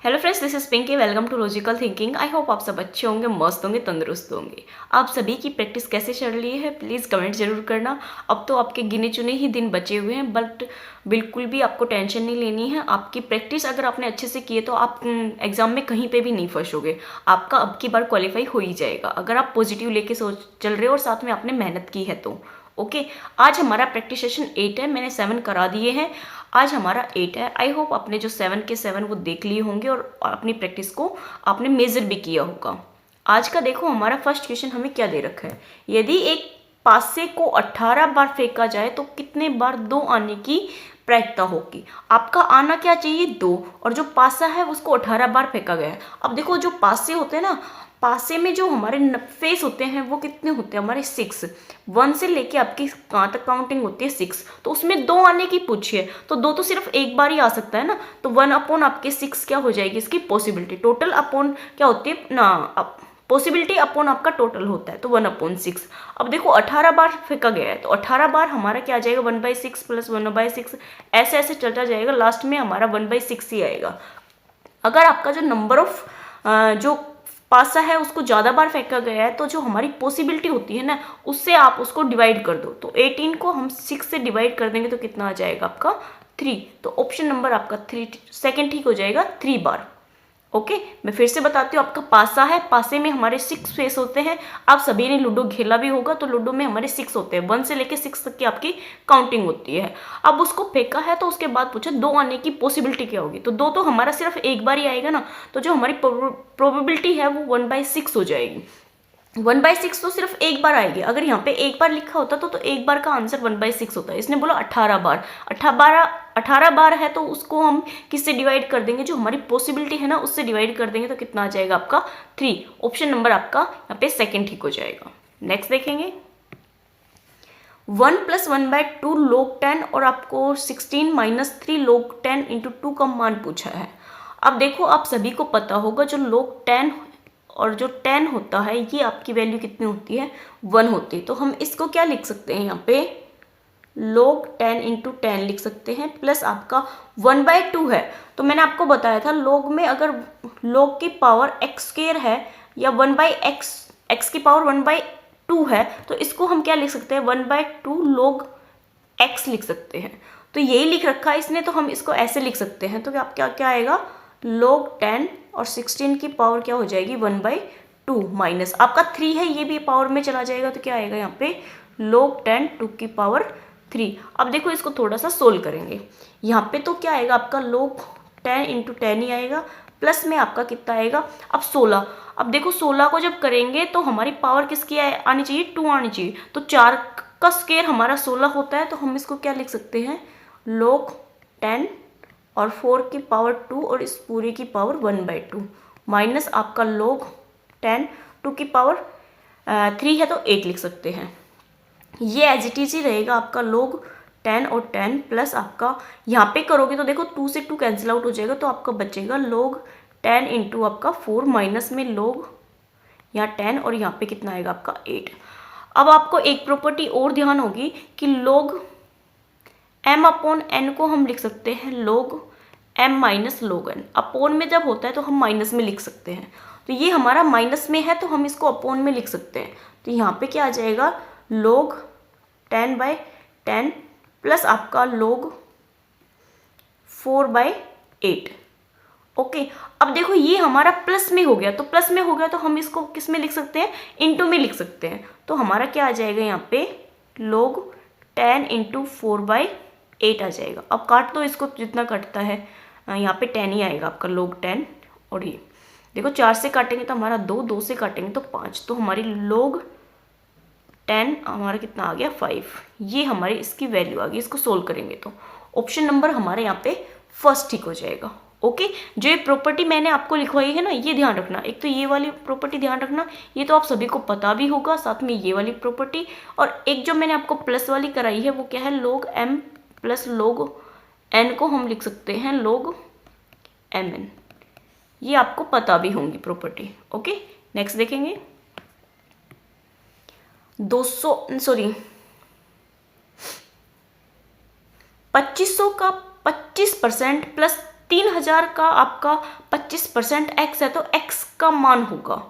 Hello friends, this is Pinky. Welcome to logical thinking. I hope आप सब अच्छे होंगे, मस्त होंगे, तंदुरुस्त होंगे। आप सभी की प्रैक्टिस कैसे चल रही है प्लीज़ कमेंट जरूर करना। अब तो आपके गिने चुने ही दिन बचे हुए हैं, बट बिल्कुल भी आपको टेंशन नहीं लेनी है। आपकी प्रैक्टिस अगर आपने अच्छे से की है तो आप एग्जाम में कहीं पे भी नहीं फंसोगे। आपका अब की बार क्वालिफाई हो ही जाएगा अगर आप पॉजिटिव लेके सोच चल रहे हो और साथ में आपने मेहनत की है तो। ओके, आज हमारा प्रैक्टिस सेशन 8 है। मैंने 7 करा दिए हैं, आज हमारा 8 है। आई होप आपने जो 7 के 7 वो देख लिए होंगे और अपनी प्रैक्टिस को आपने मेजर भी किया होगा। आज का देखो, हमारा फर्स्ट क्वेश्चन हमें क्या दे रखा है। यदि एक पासे को 18 बार फेंका जाए तो कितने बार 2 आने की प्रायिकता होगी। आपका आना क्या चाहिए 2, और जो पासा है उसको 18 बार फेंका गया है। अब देखो, जो पासे होते हैं ना, पासे में जो हमारे फेस होते हैं वो कितने होते हैं हमारे 6। 1 से लेके आपकी कहाँ तक काउंटिंग होती है 6, तो उसमें 2 आने की पूछी है तो 2 तो सिर्फ एक बार ही आ सकता है ना। तो 1 अपॉन आपके 6 क्या हो जाएगी, इसकी पॉसिबिलिटी। टोटल अपॉन क्या होती है ना, पॉसिबिलिटी अपॉन आपका टोटल होता है, तो 1/6। अब देखो 18 बार फेंका गया है तो 18 बार हमारा क्या आ जाएगा 1/6 प्लस 1/6, ऐसे ऐसे चलता जाएगा, लास्ट में हमारा 1/6 ही आएगा। अगर आपका जो नंबर ऑफ जो पासा है उसको ज़्यादा बार फेंका गया है तो जो हमारी पॉसिबिलिटी होती है ना, उससे आप उसको डिवाइड कर दो। तो 18 को हम 6 से डिवाइड कर देंगे तो कितना आ जाएगा आपका 3। तो ऑप्शन नंबर आपका 3 सेकेंड ठीक हो जाएगा 3 बार। ओके, मैं फिर से बताती हूँ। आपका पासा है, पासे में हमारे 6 फेस होते हैं। आप सभी ने लूडो खेला भी होगा, तो लूडो में हमारे 6 होते हैं। 1 से लेके 6 तक की आपकी काउंटिंग होती है। अब उसको फेंका है तो उसके बाद पूछा 2 आने की पॉसिबिलिटी क्या होगी, तो 2 तो हमारा सिर्फ एक बार ही आएगा ना, तो जो हमारी प्रोबेबिलिटी है वो 1/6 हो जाएगी। 1/6 तो सिर्फ एक बार आएगी। अगर यहाँ पे एक बार लिखा होता तो एक बार का आंसर 1/6 होता है। इसने बोला 18 बार, 18 बार है तो उसको हम किससे डिवाइड कर देंगे, जो हमारी पॉसिबिलिटी है ना उससे डिवाइड कर देंगे तो कितना आ जाएगा आपका 3। ऑप्शन नंबर आपका यहाँ पे सेकेंड ठीक हो जाएगा। नेक्स्ट देखेंगे, 1 + 1/2 log 10 और आपको 16 - 3 log 10 × 2 का मान पूछा है। अब देखो, आप सभी को पता होगा जो log 10 और जो 10 होता है ये आपकी वैल्यू कितनी होती है 1 होती है। तो हम इसको क्या लिख सकते हैं, यहाँ पे log 10 × 10 लिख सकते हैं, प्लस आपका 1/2 है। तो मैंने आपको बताया था log में अगर log की पावर x² है या 1/x, x की पावर 1/2 है, तो इसको हम क्या लिख सकते हैं 1/2 log x लिख सकते हैं। तो यही लिख रखा है इसने, तो हम इसको ऐसे लिख सकते हैं। तो क्या क्या आएगा, log 10 और 16 की पावर क्या हो जाएगी 1/2 माइनस आपका 3 है, ये भी पावर में चला जाएगा तो क्या आएगा यहाँ पे log 10 2 की पावर 3। अब देखो इसको थोड़ा सा सोल्व करेंगे। यहाँ पे तो क्या आएगा आपका log 10 × 10 ही आएगा, प्लस में आपका कितना आएगा अब 16। अब देखो 16 को जब करेंगे तो हमारी पावर किसकी आनी चाहिए 2 आनी चाहिए। तो 4 का स्क्वायर हमारा 16 होता है, तो हम इसको क्या लिख सकते हैं log 10 और 4 की पावर 2 और इस पूरे की पावर 1/2 माइनस आपका log 10 2 की पावर 3 है तो 8 लिख सकते हैं। ये एज इट इज ही रहेगा आपका log 10 और 10 प्लस आपका यहाँ पे करोगे तो देखो 2 से 2 कैंसिल आउट हो जाएगा, तो आपका बचेगा log 10 × आपका 4 माइनस में log यहाँ 10 और यहाँ पे कितना आएगा आपका 8। अब आपको एक प्रॉपर्टी और ध्यान होगी कि log m/n को हम लिख सकते हैं log m - log n। Upon में जब होता है तो हम माइनस में लिख सकते हैं, तो ये हमारा माइनस में है तो हम इसको अपोन में लिख सकते हैं। तो यहाँ पे क्या आ जाएगा log 10/10 प्लस आपका log 4/8। ओके, अब देखो ये हमारा प्लस में हो गया, तो प्लस में हो गया तो हम इसको किस में लिख सकते हैं इनटू में लिख सकते हैं। तो हमारा क्या आ जाएगा यहाँ पे log 10 × 4/8 आ जाएगा। अब काट दो इसको, जितना कटता है यहाँ पे 10 ही आएगा आपका log 10। और ये देखो 4 से काटेंगे तो हमारा 2, 2 से काटेंगे तो 5, तो हमारी log 10 हमारा कितना आ गया 5। ये हमारी इसकी वैल्यू आ गई। इसको सोल्व करेंगे तो ऑप्शन नंबर हमारे यहाँ पे फर्स्ट ठीक हो जाएगा। ओके, जो ये प्रॉपर्टी मैंने आपको लिखवाई है ना, ये ध्यान रखना। एक तो ये वाली प्रॉपर्टी ध्यान रखना, ये तो आप सभी को पता भी होगा, साथ में ये वाली प्रॉपर्टी। और एक जो मैंने आपको प्लस वाली कराई है वो क्या है log m + log n को हम लिख सकते हैं log mn। ये आपको पता भी होंगी प्रॉपर्टी। ओके, नेक्स्ट देखेंगे 2500 का 25% प्लस 3000 का आपका 25% x है तो x का मान होगा,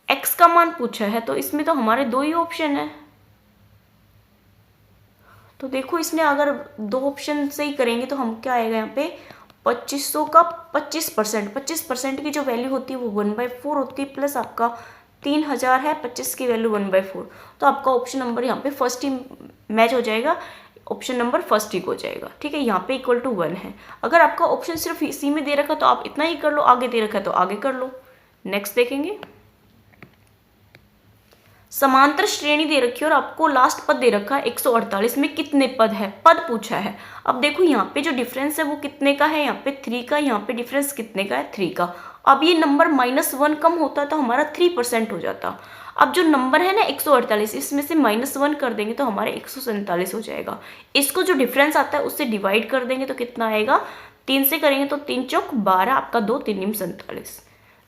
x का मान पूछा है, तो इसमें तो हमारे दो ही ऑप्शन है। तो देखो इसमें अगर दो ऑप्शन से ही करेंगे तो हम क्या आएगा यहाँ पे 2500 का 25% की जो वैल्यू होती है वो 1/4 होती है, प्लस आपका 3000 है, 25 की वैल्यू 1/4, तो आपका ऑप्शन नंबर यहाँ पे फर्स्ट ही मैच हो जाएगा, ऑप्शन नंबर फर्स्ट ही हो जाएगा। ठीक है, यहाँ पे इक्वल टू 1 है। अगर आपका ऑप्शन सिर्फ इसी में दे रखा तो आप इतना ही कर लो, आगे दे रखा है तो आगे कर लो। नेक्स्ट देखेंगे, समांतर श्रेणी दे रखी है और आपको लास्ट पद दे रखा है 148 में कितने पद है, पद पूछा है। अब देखो यहाँ पे जो डिफरेंस है वो कितने का है, यहाँ पे 3 का, यहाँ पे डिफरेंस कितने का है 3 का। अब ये नंबर -1 कम होता है तो हमारा 3% हो जाता। अब जो नंबर है ना 148, इसमें से -1 कर देंगे तो हमारे 147 हो जाएगा। इसको जो डिफरेंस आता है उससे डिवाइड कर देंगे तो कितना आएगा, 3 से करेंगे तो 3 चौक 12, आपका 2 3 निम 47,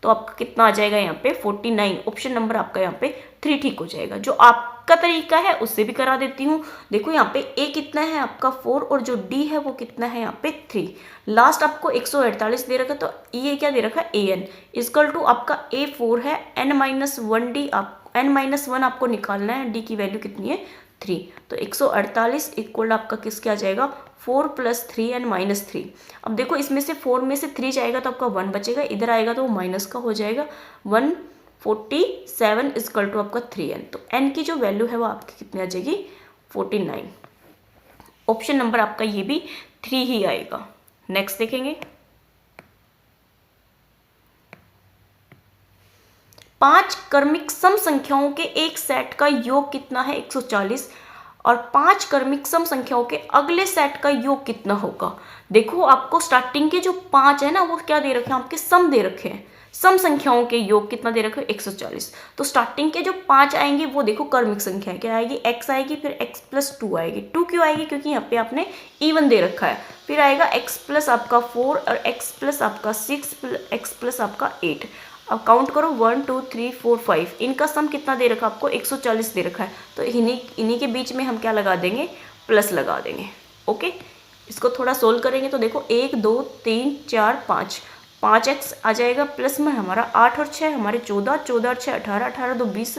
तो आपका कितना आ जाएगा यहाँ पे 49। ऑप्शन नंबर आपका यहाँ पे 3 ठीक हो जाएगा। जो आपका तरीका है उससे भी करा देती हूँ। देखो यहाँ पे a कितना है आपका 4 और जो d है वो कितना है यहाँ पे 3। लास्ट आपको 148 दे रखा तो ये क्या दे रखा है an इक्वल टू आपका a 4 है, n-1d आप n-1 आपको निकालना है, d की वैल्यू कितनी है 3, तो 148 इक्वल आपका किसके आ जाएगा 4 + 3n - 3। अब देखो इसमें से 4 में से 3 जाएगा तो आपका 1 बचेगा, इधर आएगा तो वो माइनस का हो जाएगा, 147 इक्वल टू आपका 3n, तो n की जो वैल्यू है वो आपकी कितनी आ जाएगी 49। ऑप्शन नंबर आपका ये भी 3 ही आएगा। नेक्स्ट देखेंगे, 5 क्रमिक सम संख्याओं के एक सेट का योग कितना है 140 और 5 क्रमिक सम संख्याओं के अगले सेट का योग कितना होगा। देखो आपको स्टार्टिंग के जो 5 है ना वो क्या दे रखे हैं, आपके सम दे रखे हैं, सम संख्याओं के योग कितना दे रखे हैं 140, तो स्टार्टिंग के जो 5 आएंगे वो देखो क्रमिक संख्या है, क्या आएगी x आएगी, फिर x + 2 आएगी। 2 क्यों आएगी, क्योंकि यहाँ पे आपने इवन दे रखा है। फिर आएगा x + आपका 4 और x + आपका 6 x + आपका 8। अब काउंट करो 1 2 3 4 5, इनका सम कितना दे रखा है आपको 140 दे रखा है, तो इन्हीं के बीच में हम क्या लगा देंगे, प्लस लगा देंगे। ओके, इसको थोड़ा सोल्व करेंगे तो देखो 1 2 3 4 5, 5x आ जाएगा, प्लस में हमारा 8 और 6 हमारे 14, 14 और 6 18, 18 2 20,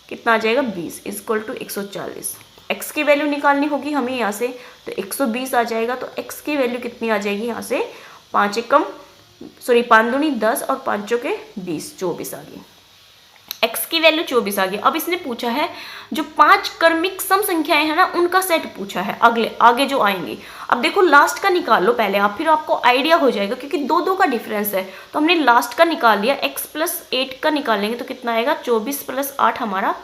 कितना आ जाएगा 20 इक्वल टू 140। x की वैल्यू निकालनी होगी हमें यहाँ से, तो 120 आ जाएगा, तो x की वैल्यू कितनी आ जाएगी यहाँ से 5 दूनी 10 और 5 के 20, 24 आ गई। x की वैल्यू 24 आ गई। अब इसने पूछा है जो 5 क्रमिक सम संख्याएं हैं ना उनका सेट पूछा है, आगे जो आएंगी। अब देखो लास्ट का निकाल लो पहले आप, फिर आपको आइडिया हो जाएगा, क्योंकि 2 का डिफरेंस है, तो हमने लास्ट का निकाल लिया। x + 8 का निकालेंगे तो कितना आएगा 24 + 8 हमारा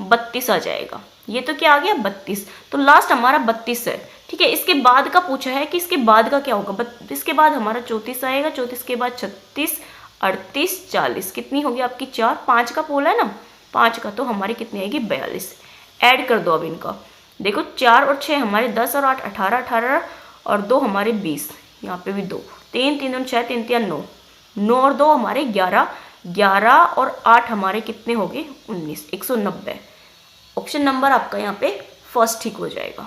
32 आ जाएगा। ये तो क्या आ गया 32, तो लास्ट हमारा 32 है। ठीक है, इसके बाद का पूछा है कि इसके बाद का क्या होगा, इसके बाद हमारा 34 आएगा, 34 के बाद 36 38 40, कितनी होगी आपकी 4, 5 का पोल है ना 5 का, तो हमारी कितनी आएगी 42। ऐड कर दो अब इनका, देखो 4 और 6 हमारे 10 और 8 18, 18 और 2 हमारे 20, यहाँ पे भी 2, 3 3 और 6 3 3 9, 9 और 2 हमारे 11, 11 और 8 हमारे कितने हो गए 19, 190। ऑप्शन नंबर आपका यहाँ पे फर्स्ट ठीक हो जाएगा।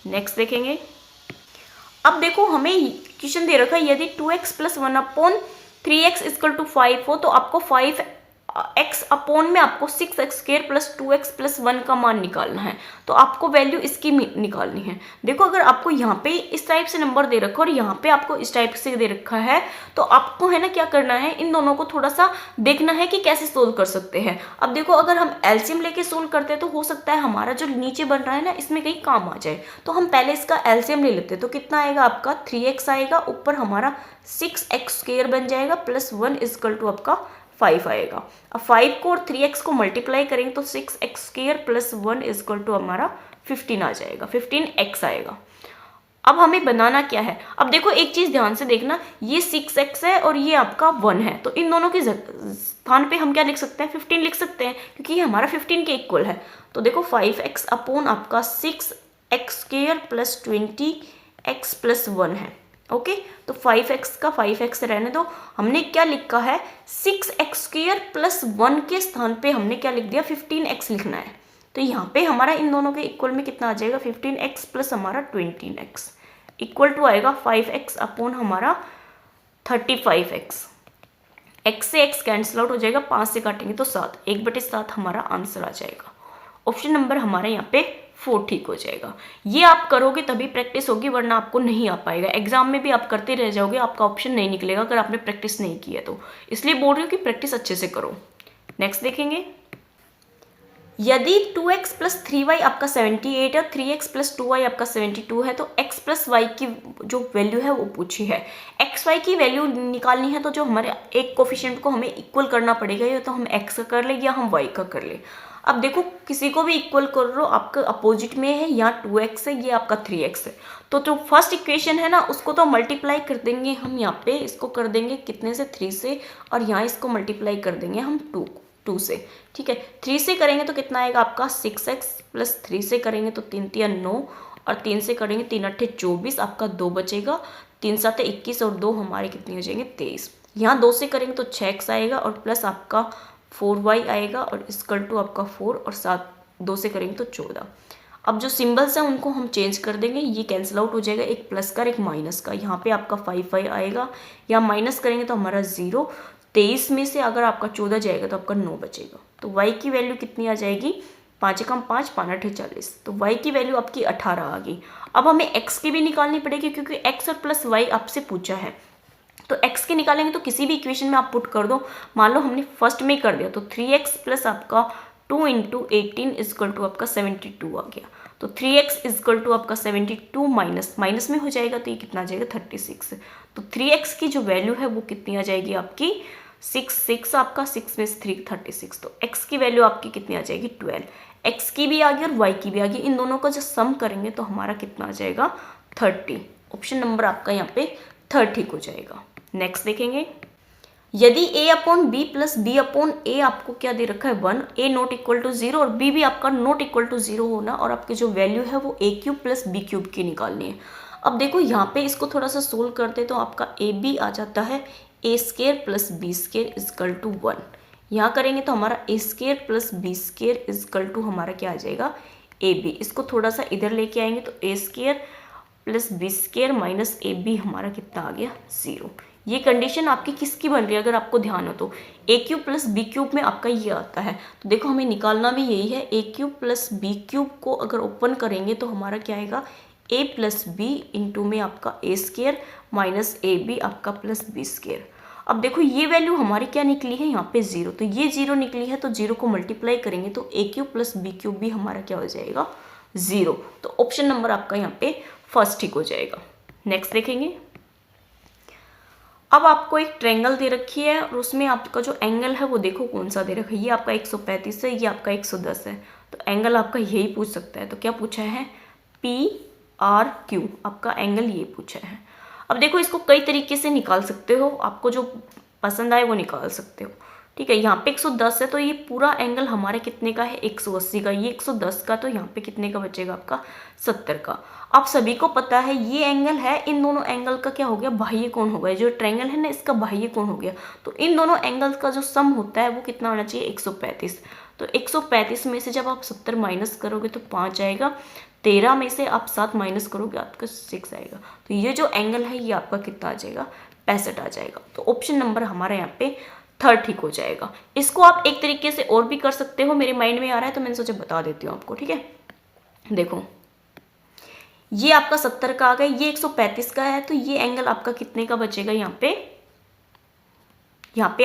नेक्स्ट देखेंगे, अब देखो हमें क्वेश्चन दे रखा है यदि 2x + 1/3x = 5 हो तो आपको 5x में आपको 6x² + 2x + 1 का मान निकालना है, तो आपको वैल्यू इसकी निकालनी है। देखो अगर आपको यहाँ पे इस टाइप से नंबर दे रखा और यहाँ पे आपको इस टाइप से दे रखा है, तो आपको है ना क्या करना है, इन दोनों को थोड़ा सा देखना है कि कैसे सोल्व कर सकते हैं। अब देखो अगर हम एलसीएम लेके सोल्व करते हैं तो हो सकता है हमारा जो नीचे बन रहा है ना इसमें कहीं काम आ जाए, तो हम पहले इसका एलसीएम ले लेते हैं। तो कितना आएगा आपका 3x आएगा, ऊपर हमारा 6x² बन जाएगा, +1 = आपका 5 आएगा। अब 5 को और 3x को मल्टीप्लाई करेंगे तो 6x² + 1 = हमारा 15 आ जाएगा, 15x आएगा। अब हमें बनाना क्या है, अब देखो एक चीज ध्यान से देखना, ये 6x है और ये आपका 1 है, तो इन दोनों के स्थान पे हम क्या लिख सकते हैं 15 लिख सकते हैं, क्योंकि ये हमारा 15 के इक्वल है। तो देखो 5x अपॉन आपका 6x² + 20x + 1 है। ओके, तो 5x का 5x रहने दो, हमने क्या लिखा है 6x² + 1 के स्थान पे हमने क्या लिख दिया 15x लिखना है। तो यहाँ पे हमारा इन दोनों के इक्वल में कितना आ जाएगा 15x + हमारा 20x इक्वल टू आएगा 5x अपॉन हमारा 35x। x से x कैंसिल आउट हो जाएगा, 5 से काटेंगे तो 7, 1/7 हमारा आंसर आ जाएगा। ऑप्शन नंबर हमारा यहाँ पे 4 ठीक हो जाएगा। ये आप करोगे तभी प्रैक्टिस होगी, वरना आपको नहीं आ पाएगा। एग्जाम में भी आप करते रह जाओगे, आपका ऑप्शन नहीं निकलेगा अगर आपने प्रैक्टिस नहीं की है तो। इसलिए बोल रही हूँ कि प्रैक्टिस अच्छे से करो। नेक्स्ट देखेंगे, यदि 2x + 3y आपका 78 है, 3x + 2y आपका 72 है, तो x + y की जो वैल्यू है वो पूछी है। x y की वैल्यू निकालनी है तो जो हमारे एक कोफिशिएंट को हमें इक्वल करना पड़ेगा, या तो हम x का कर ले या हम y का कर ले। अब देखो किसी को भी इक्वल कर लो, आपका अपोजिट में है, यहाँ 2x है, ये आपका 3x है, तो जो फर्स्ट इक्वेशन है ना उसको तो मल्टीप्लाई कर देंगे हम, यहाँ पे इसको कर देंगे कितने से, 3 से, और यहाँ इसको मल्टीप्लाई कर देंगे हम 2 से। ठीक है, 3 से करेंगे तो कितना आएगा आपका 6x, प्लस 3 से करेंगे तो 3 3 9, और 3 से करेंगे 3 8 24, आपका 2 बचेगा, 3 7 21, और 2 हमारे कितने हो जाएंगे 23। यहाँ 2 से करेंगे तो 6x आएगा, और प्लस आपका 4y आएगा, और इक्वल टू आपका 4, और 7 2 से करेंगे तो 14। अब जो सिंबल्स हैं उनको हम चेंज कर देंगे, ये कैंसिल आउट हो जाएगा, एक प्लस का एक माइनस का। यहाँ पे आपका 5 आएगा, यहाँ माइनस करेंगे तो हमारा 0। 23 में से अगर आपका 14 जाएगा तो आपका 9 बचेगा। तो y की वैल्यू कितनी आ जाएगी, 5 कम 5, 5 8 40। तो y की वैल्यू आपकी 18 आ गई। अब हमें x की भी निकालनी पड़ेगी, क्योंकि x और प्लस y आपसे पूछा है। तो x के निकालेंगे तो किसी भी इक्वेशन में आप पुट कर दो। मान लो हमने फर्स्ट में कर दिया, तो 3x प्लस आपका 2 × 18 इक्वल टू आपका 72 आ गया। तो 3x इक्वल टू आपका 72 माइनस में हो जाएगा, तो ये कितना आ जाएगा 36। तो 3x की जो वैल्यू है वो कितनी आ जाएगी आपकी 6 आपका 6 में से 3 36। तो x की वैल्यू आपकी कितनी आ जाएगी 12। x की भी आ गई और y की भी आ गई, इन दोनों का जो सम करेंगे तो हमारा कितना आ जाएगा 30। ऑप्शन नंबर आपका यहाँ पे 30 हो जाएगा। नेक्स्ट देखेंगे, यदि a/b + b/a आपको क्या दे रखा है 1, a नॉट इक्वल टू 0 और b भी आपका नॉट इक्वल टू 0 होना, और आपकी जो वैल्यू है वो a³ + b³ की निकालनी है। अब देखो यहाँ पे इसको थोड़ा सा सोल्व करते तो आपका ab आ जाता है a² + b² = 1। यहाँ करेंगे तो हमारा a² + b² = हमारा क्या आ जाएगा ab। इसको थोड़ा सा इधर लेके आएंगे तो a² + b² - ab हमारा कितना आ गया 0। ये कंडीशन आपकी किसकी बन रही है, अगर आपको ध्यान हो तो a³ + b³ में आपका ये आता है। तो देखो हमें निकालना भी यही है, a³ + b³ को अगर ओपन करेंगे तो हमारा क्या आएगा a + b इंटू में आपका a² - ab आपका प्लस b²। अब देखो ये वैल्यू हमारी क्या निकली है यहाँ पे 0, तो ये 0 निकली है, तो 0 को मल्टीप्लाई करेंगे तो a³ + b³ भी हमारा क्या हो जाएगा 0। तो ऑप्शन नंबर आपका यहाँ पे फर्स्ट ठीक हो जाएगा। नेक्स्ट देखेंगे, अब आपको एक ट्रायंगल दे रखी है और उसमें आपका जो एंगल है वो देखो कौन सा दे रखा है, ये आपका 135 है, ये आपका 110 है। तो एंगल आपका यही पूछ सकता है, तो क्या पूछा है PRQ, आपका एंगल ये पूछा है। अब देखो इसको कई तरीके से निकाल सकते हो, आपको जो पसंद आए वो निकाल सकते हो। ठीक है, यहाँ पे 110 है तो ये पूरा एंगल हमारे कितने का है 180 का, ये 110 का, तो यहाँ पे कितने का बचेगा आपका 70 का। आप सभी को पता है ये एंगल है, इन दोनों एंगल का क्या हो गया बाह्य कोण हो गया, जो ट्रायंगल है ना इसका बाह्य कोण हो गया। तो इन दोनों एंगल्स का जो सम होता है वो कितना होना चाहिए 135। तो 135 में से जब आप 70 माइनस करोगे तो 5 आएगा, 13 में से आप 7 माइनस करोगे आपका 6 आएगा। तो ये जो एंगल है ये आपका कितना आ जाएगा 65 आ जाएगा। तो ऑप्शन नंबर हमारा यहाँ पे 3 ठीक हो जाएगा। इसको आप एक तरीके से और भी कर सकते हो, मेरे माइंड में आ रहा है तो मैंने सोचा बता देती हूँ आपको। ठीक है, देखो ये आपका 70 का आ गया, ये 135 का है, तो ये एंगल आपका कितने का बचेगा यहाँ पे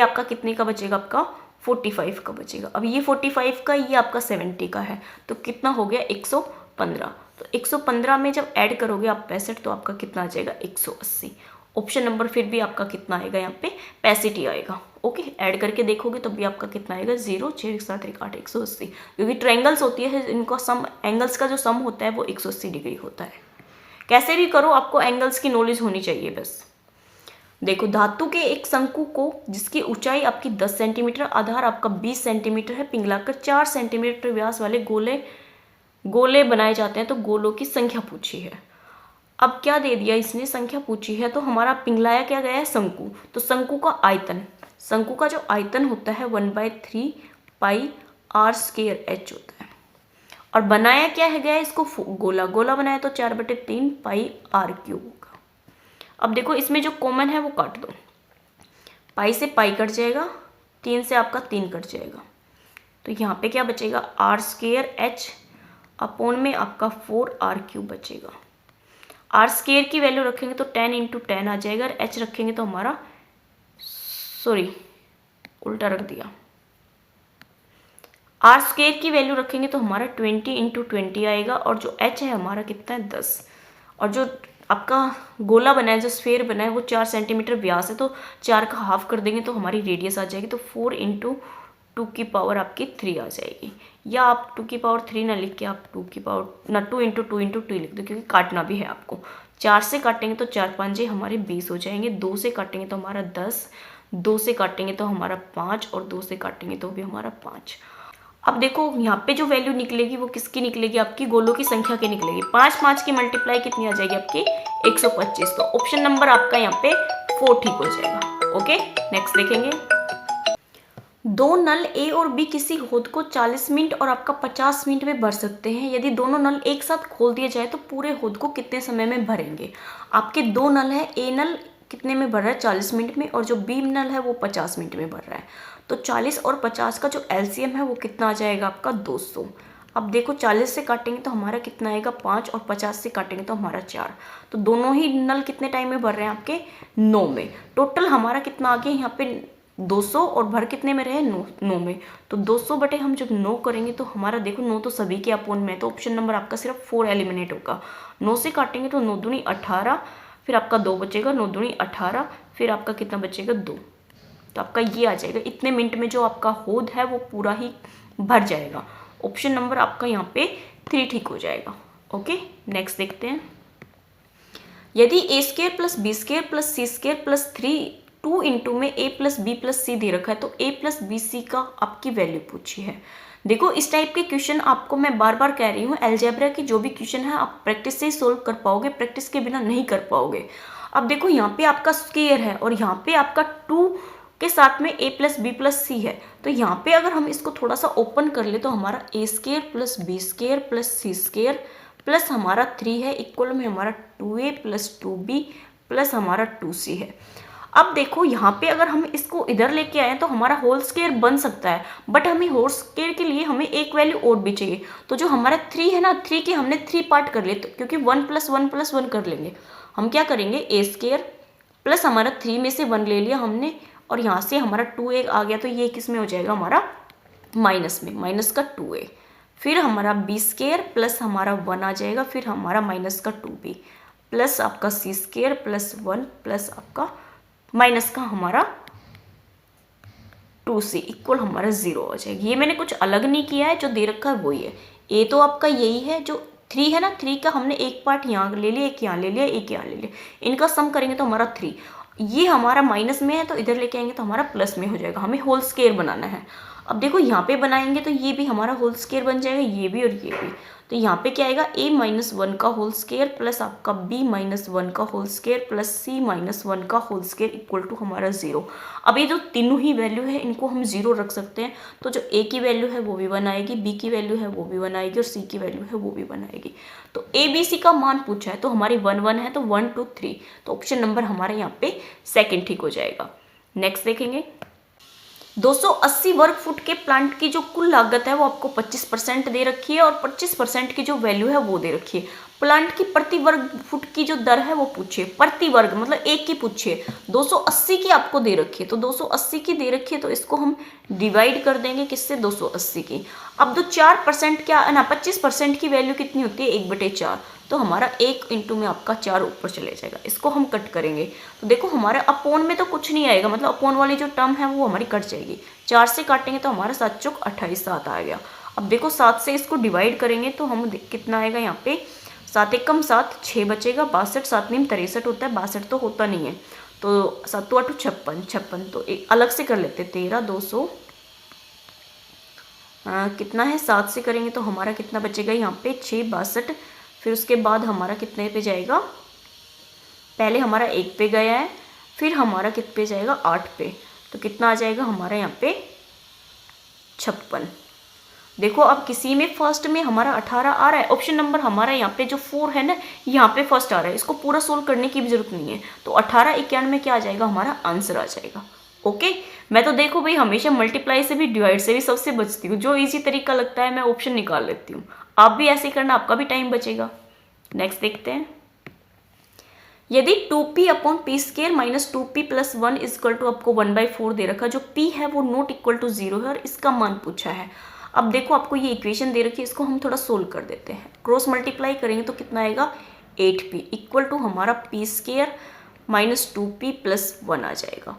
आपका कितने का बचेगा आपका 45 का बचेगा। अब ये 45 का, ये आपका 70 का है, तो कितना हो गया 115। तो 115 में जब ऐड करोगे आप 65, तो आपका कितना आ जाएगा 180। ऑप्शन नंबर फिर भी आपका कितना आएगा यहाँ पे 65 आएगा। ओके, ऐड करके देखोगे तो भी आपका कितना आएगा 0 6 7 8 180, क्योंकि ट्रायंगल्स होती है इनका सम, एंगल्स का जो सम होता है वो 180 डिग्री होता है। कैसे भी करो आपको एंगल्स की नॉलेज होनी चाहिए बस। देखो धातु के एक शंकु को जिसकी ऊंचाई आपकी 10 सेंटीमीटर, आधार आपका 20 सेंटीमीटर है, पिघलाकर 4 सेंटीमीटर व्यास वाले गोले बनाए जाते हैं, तो गोलों की संख्या पूछी है। अब क्या दे दिया इसने, संख्या पूछी है, तो हमारा पिघलाया क्या गया है शंकु, तो शंकु का आयतन, शंकु का जो आयतन होता है 1/3 पाई r² h होता है। और बनाया क्या है गया इसको गोला बनाया तो 4/3 पाई r³ होगा। अब देखो इसमें जो कॉमन है वो काट दो, पाई से पाई कट जाएगा, 3 से आपका 3 कट जाएगा, तो यहाँ पे क्या बचेगा आर स्क्वायर एच अपॉन में आपका 4r³ बचेगा। आर स्क्वायर की वैल्यू रखेंगे तो 10 × 10 आ जाएगा, और एच रखेंगे तो हमारा उल्टा रख दिया, आर स्क्वायर की वैल्यू रखेंगे तो हमारा 20 × 20 आएगा, और जो एच है हमारा कितना है 10, और जो आपका गोला बना है, जो स्फेयर बना है वो 4 सेंटीमीटर व्यास है, तो 4 का हाफ कर देंगे तो हमारी रेडियस आ जाएगी, तो 4 × 2 की पावर आपकी 3 आ जाएगी, या आप 2 की पावर 3 ना लिख के आप 2 की पावर ना 2 × 2 × 2 लिख दो, क्योंकि काटना भी है आपको। 4 से काटेंगे तो 4 5 हमारे 20 हो जाएंगे, 2 से काटेंगे तो हमारा 10, 2 से काटेंगे तो हमारा 5, और 2 से काटेंगे तो भी हमारा 5। अब देखो यहाँ पे जो वैल्यू निकलेगी वो किसकी निकलेगी, आपकी गोलों की संख्या की निकलेगी। 5 5 की मल्टीप्लाई कितनी आ जाएगी आपकी 125, तो ऑप्शन नंबर आपका यहाँ पे 4 ठीक हो जाएगा। ओके, नेक्स्ट देखेंगे। दो नल ए और बी किसी हौद को 40 मिनट और आपका 50 मिनट में भर सकते हैं। यदि दोनों नल एक साथ खोल दिया जाए तो पूरे हौद को कितने समय में भरेंगे। आपके दो नल है, ए नल कितने में भर रहा है 40 मिनट में, और जो बी नल है वो 50 मिनट में भर रहा है। तो 40 और 50 का जो एलसीएम है वो कितना आ जाएगा आपका 200। अब देखो 40 से काटेंगे तो हमारा कितना आएगा 5, और 50 से काटेंगे तो हमारा 4। तो दोनों ही नल कितने टाइम में भर रहे हैं आपके 9 में। टोटल हमारा कितना आ गया यहाँ पे 200, और भर कितने में रहे 9 में। तो 200 बटे हम जब 9 करेंगे तो हमारा देखो 9 तो सभी के अपोन में है, तो ऑप्शन नंबर आपका सिर्फ 4 एलिमिनेट होगा। 9 से काटेंगे तो 9 दूनी 18, फिर आपका 2 बचेगा, 9 दूनी 18, फिर आपका कितना बचेगा 2। तो आपका ये आ जाएगा, इतने मिनट में जो आपका हौद है वो पूरा ही भर जाएगा। ऑप्शन नंबर आपका यहाँ पे 3 ठीक हो जाएगा। ओके, नेक्स्ट देखते हैं। यदि a² + b² + c² + 3 2 इंटू में a + b + c दे रखा है, तो a + bc का आपकी वैल्यू पूछी है। देखो इस टाइप के क्वेश्चन आपको मैं बार बार कह रही हूँ, अलजेब्रा की जो भी क्वेश्चन है आप प्रैक्टिस से ही सोल्व कर पाओगे, प्रैक्टिस के बिना नहीं कर पाओगे। अब देखो यहाँ पे आपका स्क्वायर है और यहाँ पे आपका 2 के साथ में a + b + c है, तो यहाँ पे अगर हम इसको थोड़ा सा ओपन कर ले तो हमारा a² + b² + c² प्लस हमारा 3 है, इक्वल में हमारा 2a + 2b प्लस हमारा 2c है। अब देखो यहाँ पे अगर हम इसको इधर लेके आए तो हमारा होल स्क्वायर बन सकता है, बट हमें होल स्क्वायर के लिए हमें एक वैल्यू और भी चाहिए। तो जो हमारा 3 है ना, 3 के हमने 3 पार्ट कर लिए, तो क्योंकि 1 + 1 + 1 कर लेंगे, हम क्या करेंगे a² प्लस हमारा 3 में से 1 ले लिया हमने, और यहाँ से हमारा 2a आ गया, तो ये किस में हो जाएगा हमारा माइनस में, माइनस का 2a। फिर हमारा b² प्लस हमारा 1 आ जाएगा, फिर हमारा माइनस का 2b प्लस आपका c² + 1 प्लस आपका माइनस का हमारा 2c इक्वल हमारा 0 आ जाएगा। ये मैंने कुछ अलग नहीं किया है, जो दे रखा है वही है। a तो आपका यही है, जो 3 है ना, 3 का हमने एक पार्ट यहाँ ले लिया, एक यहाँ ले लिया, एक यहाँ ले लिया, इनका सम करेंगे तो हमारा 3। ये हमारा माइनस में है तो इधर लेके आएंगे तो हमारा प्लस में हो जाएगा। हमें होल स्क्वायर बनाना है। अब देखो यहाँ पे बनाएंगे तो ये भी हमारा होल स्क्वायर बन जाएगा, ये भी और ये भी। तो यहाँ पे क्या आएगा a - 1 का होल स्क्वायर प्लस आपका b - 1 का होल स्क्वायर प्लस c - 1 का होल स्क्वायर इक्वल टू हमारा 0। अब ये जो तीनों ही वैल्यू है इनको हम 0 रख सकते हैं, तो जो a की वैल्यू है वो भी 1 आएगी, b की वैल्यू है वो भी 1 आएगी, और c की वैल्यू है वो भी 1 आएगी। तो a b c का मान पूछा है तो हमारी 1 1 है, तो 1 2 3, तो ऑप्शन नंबर हमारे यहाँ पे सेकेंड ठीक हो जाएगा। नेक्स्ट देखेंगे। 280 वर्ग फुट के प्लांट की जो कुल लागत है वो आपको 25% दे रखी है, और 25% की जो वैल्यू है वो दे रखी है। प्लांट की प्रति वर्ग फुट की जो दर है वो पूछिए, प्रति वर्ग मतलब एक की पूछिए। 280 की आपको दे रखी है, तो 280 की दे रखी है तो इसको हम डिवाइड कर देंगे किससे 280 की। अब 4% क्या ना 25% की वैल्यू कितनी होती है 1/4, तो हमारा 1 इंटू में आपका 4 ऊपर चले जाएगा। इसको हम कट करेंगे तो देखो हमारे अपोन में तो कुछ नहीं आएगा, मतलब अपोन वाली जो टर्म है वो हमारी कट जाएगी। 4 से काटेंगे तो हमारा 7 चौक 28 7 आ गया। अब देखो 7 से इसको डिवाइड करेंगे तो हम कितना आएगा यहाँ पे 7 एकम 7 6 बचेगा, 62 7 नीम 63 होता है, 62 तो होता नहीं है, तो 7 8 56 56, तो एक अलग से कर लेते 13 200 कितना है 7 से करेंगे तो हमारा कितना बचेगा यहाँ पे 6 62। फिर उसके बाद हमारा कितने पे जाएगा, पहले हमारा 1 पे गया है, फिर हमारा कितने पे जाएगा 8 पे, तो कितना आ जाएगा हमारा यहाँ पे 56। देखो अब किसी में फर्स्ट में हमारा 18 आ रहा है, ऑप्शन नंबर हमारा यहाँ पे जो 4 है ना यहाँ पे फर्स्ट आ रहा है, इसको पूरा सोल्व करने की भी जरूरत नहीं है। तो 18 91 में क्या आ जाएगा हमारा आंसर आ जाएगा। ओके। मैं तो देखो भाई हमेशा मल्टीप्लाई से भी डिवाइड से भी सबसे बचती हूँ, जो इजी तरीका लगता है मैं ऑप्शन निकाल लेती हूँ। आप भी ऐसे ही करना, आपका भी टाइम बचेगा। नेक्स्ट देखते हैं, यदि 2p upon p square minus 2p plus 1 is equal to आपको 1/4 दे रखा, जो p है वो नॉट इक्वल टू 0 है और इसका मान पूछा है। अब देखो आपको ये इक्वेशन दे रखी है, इसको हम थोड़ा सोल्व कर देते हैं। क्रॉस मल्टीप्लाई करेंगे तो कितना आएगा, 8p इक्वल टू हमारा p square minus 2p plus 1 आ जाएगा।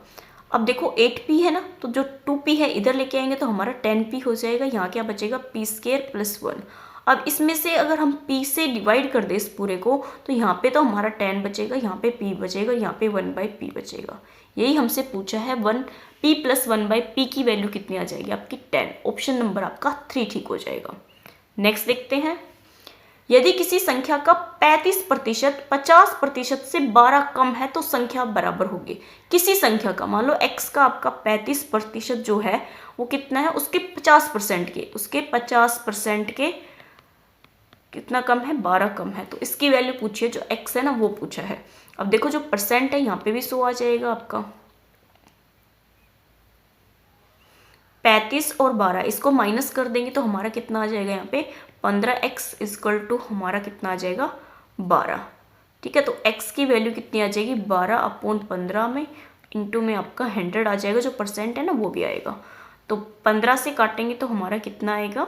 अब देखो 8p है ना, तो जो 2p है इधर लेके आएंगे तो हमारा 10p हो जाएगा। यहाँ क्या बचेगा, p स्केयर प्लस 1। अब इसमें से अगर हम p से डिवाइड कर दें इस पूरे को, तो यहाँ पे तो हमारा 10 बचेगा, यहाँ पे p बचेगा, यहाँ पे 1/p बचेगा। यही हमसे पूछा है, 1p प्लस 1/p की वैल्यू कितनी आ जाएगी आपकी 10। ऑप्शन नंबर आपका 3 ठीक हो जाएगा। नेक्स्ट देखते हैं, यदि किसी संख्या का 35% 50% से 12 कम है तो संख्या बराबर होगी। किसी संख्या का, मान लो x का आपका 35% जो है वो कितना है, उसके 50% के, उसके 50% के कितना कम है, 12 कम है। तो इसकी वैल्यू पूछिए, जो x है ना वो पूछा है। अब देखो जो परसेंट है यहाँ पे भी 100 आ जाएगा आपका। 35 और 12 इसको माइनस कर देंगे तो हमारा कितना आ जाएगा, यहाँ पे 15x इजक्वल टू हमारा कितना आ जाएगा, 12। ठीक है, तो x की वैल्यू कितनी आ जाएगी, 12 अपॉन 15 में इंटू में आपका 100 आ जाएगा। जो परसेंट है ना वो भी आएगा। तो 15 से काटेंगे तो हमारा कितना आएगा,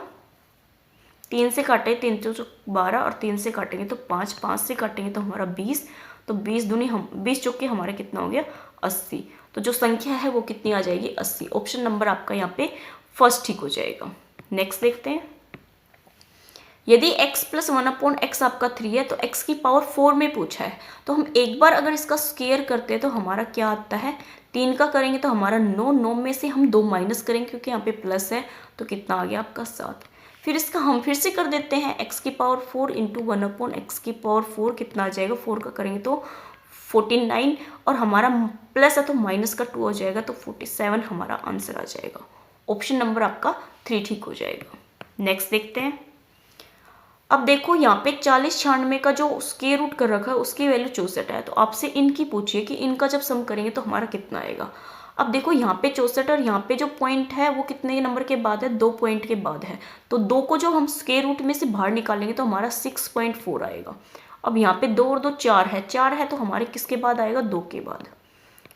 3 से काटे 3 तो 12 और 3 से काटेंगे तो 5, 5 से काटेंगे तो हमारा 20। तो 20 दूनी हम 20 चौके हमारा कितना हो गया, 80। तो जो संख्या है वो कितनी आ जाएगी, 80। ऑप्शन नंबर आपका यहाँ पे फर्स्ट ठीक हो जाएगा। नेक्स्ट देखते हैं, यदि x प्लस 1 अपॉन एक्स आपका 3 है तो x की पावर 4 में पूछा है, तो हम एक बार अगर इसका स्क्वायर करते हैं तो हमारा क्या आता है, 3 का करेंगे तो हमारा 9, 9 में से हम 2 माइनस करेंगे क्योंकि यहाँ पे प्लस है, तो कितना आ गया आपका 7। फिर इसका हम फिर से कर देते हैं, x की पावर 4 इंटू 1 अपॉन एक्स की पावर 4 कितना आ जाएगा, 4 का करेंगे तो 49 और हमारा प्लस है तो माइनस का 2 हो जाएगा, तो 47 हमारा आंसर आ जाएगा। ऑप्शन नंबर आपका 3 ठीक हो जाएगा। नेक्स्ट देखते हैं, अब देखो यहाँ पे 40 96 का जो स्क्वायर रूट कर रखा है उसकी वैल्यू 64 है। तो आपसे इनकी पूछिए कि इनका जब सम करेंगे तो हमारा कितना आएगा। अब देखो यहाँ पे 64 और यहाँ पे जो पॉइंट है वो कितने नंबर के बाद है, 2 पॉइंट के बाद है। तो 2 को जो हम स्क्वायर रूट में से बाहर निकालेंगे तो हमारा 6.4 आएगा। अब यहाँ पे 2 और 2 4 है, 4 है तो हमारे किसके बाद आएगा, 2 के बाद।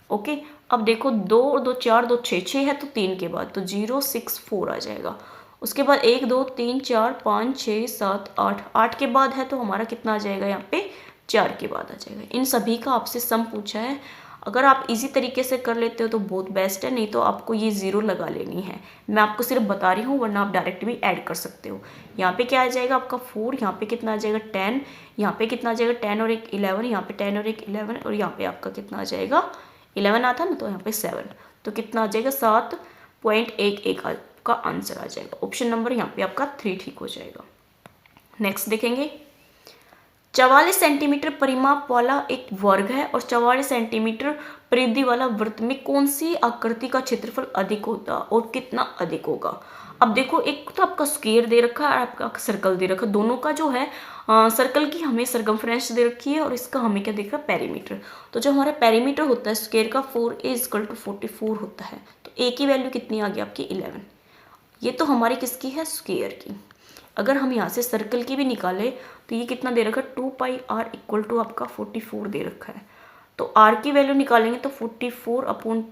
ओके, अब देखो 2 और 2 4, 2 6, 6 है तो 3 के बाद, तो 064 आ जाएगा। उसके बाद 1 2 3 4 5 6 7 8, 8 के बाद है तो हमारा कितना आ जाएगा, यहाँ पे 4 के बाद आ जाएगा। इन सभी का आपसे सम पूछा है। अगर आप इजी तरीके से कर लेते हो तो बहुत बेस्ट है, नहीं तो आपको ये 0 लगा लेनी है। मैं आपको सिर्फ बता रही हूँ, वरना आप डायरेक्ट भी ऐड कर सकते हो। यहाँ पे क्या आ जाएगा आपका 4, यहाँ पे कितना आ जाएगा 10, यहाँ पे कितना आ जाएगा 10 और 1 11, यहाँ पे 10 और 1 11 और यहाँ पे आपका कितना आ जाएगा 11 आता ना, तो यहाँ पे 7, तो कितना आ जाएगा 7.11 का आंसर आ जाएगा। ऑप्शन नंबर यहाँ पे आपका 3 ठीक हो जाएगा। नेक्स्ट देखेंगे, 44 सेंटीमीटर परिमाप वाला एक वर्ग है और 44 सेंटीमीटर परिधि वाला वृत्त में कौन सी आकृति का क्षेत्रफल अधिक होता और कितना अधिक होगा। अब देखो एक तो आपका स्क्वायर दे रखा है और आपका सर्कल दे रखा है। दोनों का जो है सर्कल की हमें सरकमफ्रेंस दे रखी है और इसका हमें क्या देख रहा है, पेरीमीटर। तो जो हमारा पेरीमीटर होता है स्क्वायर का 4a = 44 होता है। तो a की वैल्यू कितनी आ गई आपकी 11। ये तो हमारी किसकी है, स्क्वायर की। अगर हम यहाँ से सर्कल की भी निकाले तो ये कितना दे रखा है, 2πr = आपका 44 दे रखा है। तो r की वैल्यू निकालेंगे तो 44 अपॉन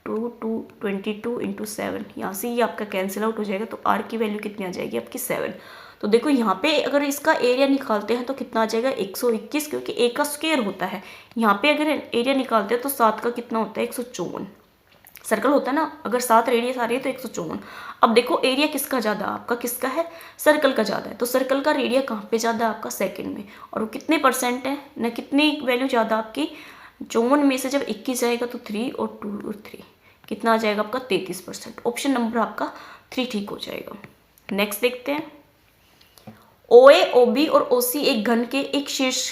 22 इंटू 7, यहाँ से ये आपका कैंसिल आउट हो जाएगा। तो r की वैल्यू कितनी आ जाएगी आपकी 7। तो देखो यहाँ पे अगर इसका एरिया निकालते हैं तो कितना आ जाएगा 121, क्योंकि a का स्क्वायर होता है। यहाँ पे अगर एरिया निकालते हैं तो 7 का कितना होता है 154। सर्कल होता है ना, अगर 7 रेडियस आ रही है तो 154। अब देखो एरिया किसका ज़्यादा, आपका किसका है, सर्कल का ज़्यादा है। तो सर्कल का रेडिया कहाँ पे ज़्यादा है, आपका सेकंड में। और वो कितने परसेंट है ना, कितनी वैल्यू ज़्यादा आपकी, 54 में से जब 21 आएगा तो 3 और 2 और 3 कितना आ जाएगा आपका 33%। ऑप्शन नंबर आपका 3 ठीक हो जाएगा। नेक्स्ट देखते हैं, OA OB और OC एक घन के एक शीर्ष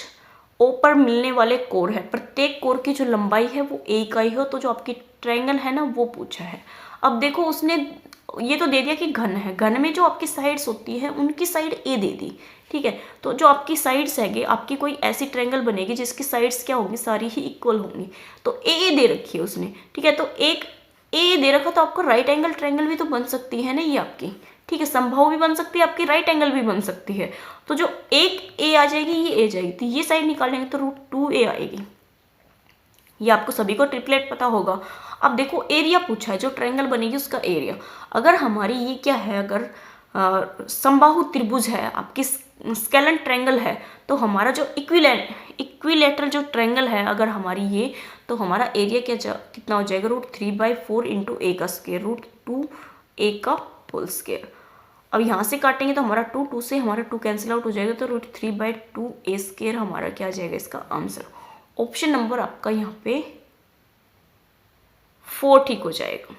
O पर मिलने वाले कोर है। प्रत्येक कोर की जो लंबाई है वो a इकाई हो। तो जो आपकी ट्रायंगल है ना वो पूछा है। अब देखो उसने ये तो दे दिया कि घन है, घन में जो आपकी साइड्स होती है उनकी साइड a दे दी। ठीक है, तो जो आपकी साइड्स हैगी, आपकी कोई ऐसी ट्रायंगल बनेगी जिसकी साइड्स क्या होंगी, सारी ही इक्वल होंगी। तो a दे रखी है उसने। ठीक है, तो एक ए दे रखा तो आपको राइट एंगल ट्रायंगल भी तो बन सकती है ना ये आपकी, ठीक है, समबाहु भी बन सकती है आपकी, राइट एंगल भी बन सकती है। तो जो एक ए आ जाएगी ये ए जाएगी, तो ये साइड निकालेंगे तो √2a आएगी। ये आपको सभी को ट्रिपलेट पता होगा। अब देखो एरिया पूछा है, जो ट्रायंगल बनेगी उसका एरिया। अगर हमारी ये क्या है, अगर समबाहु त्रिभुज है, आपकी स्केलन ट्रायंगल है, तो हमारा जो इक्विलेटरल जो ट्रायंगल है अगर हमारी ये, तो हमारा एरिया कितना हो जाएगा, √3/4 इंटू ए का स्क्वायर, √2a का होल स्क्वायर। अब यहाँ से काटेंगे तो हमारा 2 से हमारा 2 कैंसिल आउट हो जाएगा, तो √3/2a² हमारा क्या आ जाएगा इसका आंसर। ऑप्शन नंबर आपका यहाँ पे 4 ठीक हो जाएगा।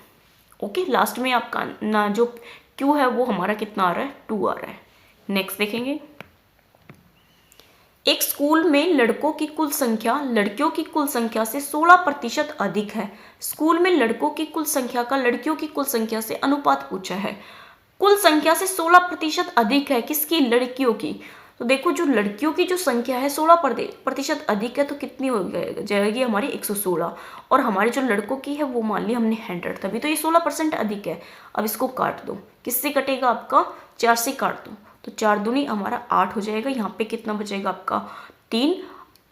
ओके, लास्ट में आपका ना जो Q है वो हमारा कितना आ रहा है, 2 आ रहा है। नेक्स्ट देखेंगे, एक स्कूल में लड़कों की कुल संख्या लड़कियों की कुल संख्या से 16% अधिक है। स्कूल में लड़कों की कुल संख्या का लड़कियों की कुल संख्या से अनुपात पूछा है। कुल संख्या से 16% अधिक है, किसकी, लड़कियों की। तो देखो जो लड़कियों की जो संख्या है 16% अधिक है, तो कितनी हो जाएगी हमारी 116, और हमारे जो लड़कों की है वो मान लिया हमने 100, तभी तो ये 16% अधिक है। अब इसको काट दो, किससे कटेगा आपका, 4 से काट दो, तो 4 दूनी हमारा 8 हो जाएगा। यहाँ पे कितना बचेगा आपका 3,